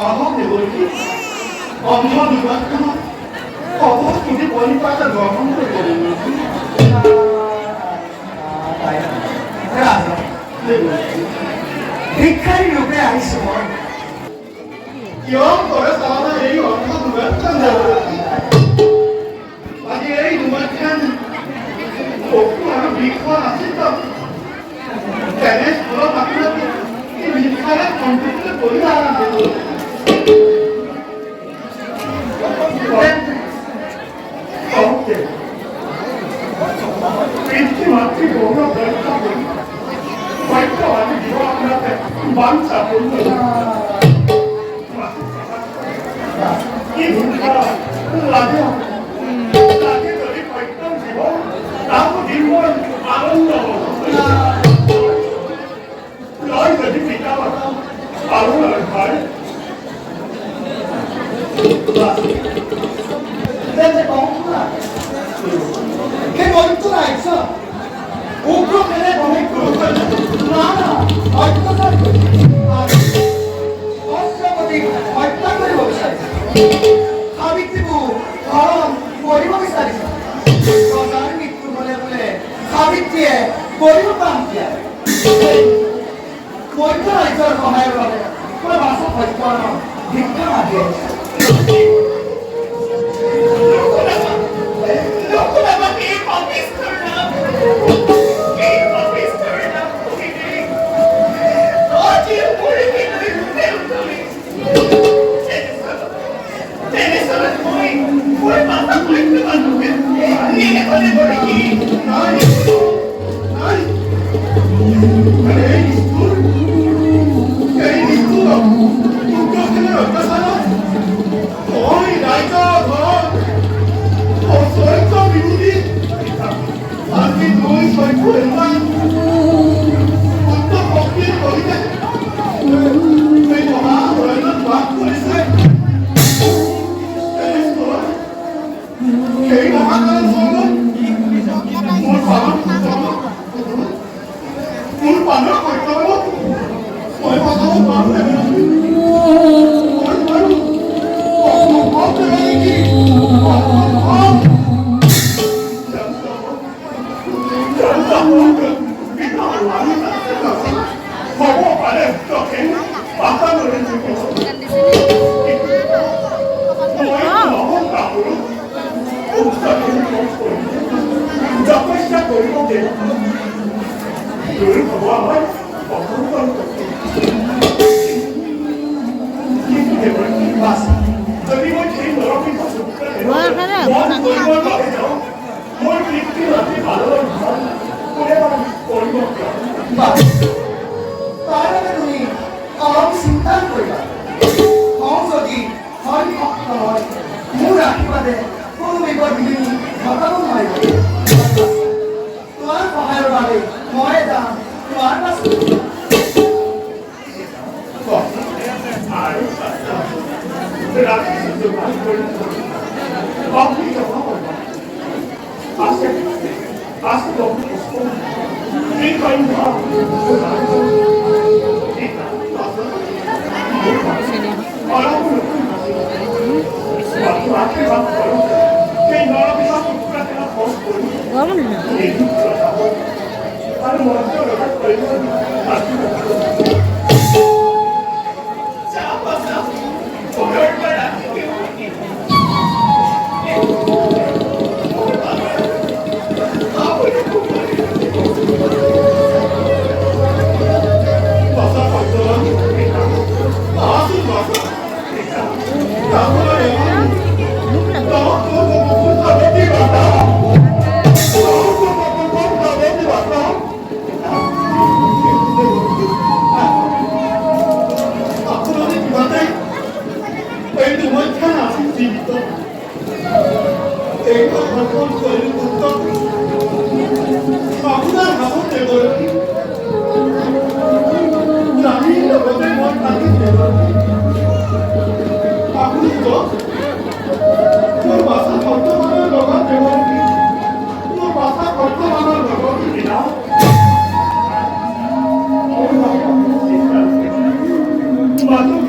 আমাকে বলছি অন্ধ দুর্ভাগ্য খবর তুমি পরিপাতা গ্রহণ করে ভিক্ষারী রূপে আইস কিয়ম করে তাহলে এই অন্ধ দুর্ভাগ্য আগে এই দুর্ভাগ্যান আর বৃক্ষ আছে তো তেনে স্থল আপনাকে এই ভিক্ষারে কণ্ঠিত করি মাতৃ গৌর ব্যাখ্যা করি বাক্যবাদী জীব আপনাকে বাঞ্ছা করল কি ভূমিকা লাগে লাগে যদি বৈষ্ণব জীব তাকে জীবন আনন্দ লয় যদি পিতা মাতা আলো হয় কে বলতো না আইসা উগ্র ফেলে অনেক না না অত্যাচার অষ্টপতি হত্যা করে বসে সাবিত্রীবু হরণ করিব বিচারিছে প্রজার মৃত্যু বলে বলে সাবিত্রীয়ে করিব কাম দিয়া মধ্য ৰাজ্যৰ সহায়ৰ বাবে কোনো ভাষা সত্য ভিক্ষা মাগে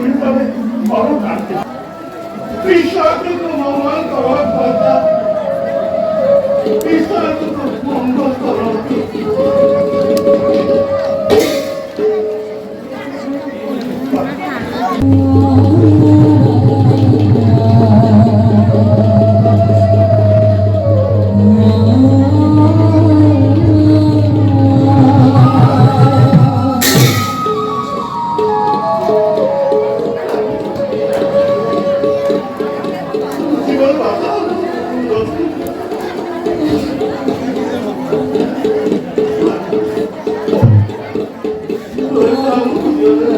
일단에 바로 갈게. 비싸게도 너무한 거와 거다. 비싸게도 뭔가 떨어져. 이걸 봐서 너희 사람은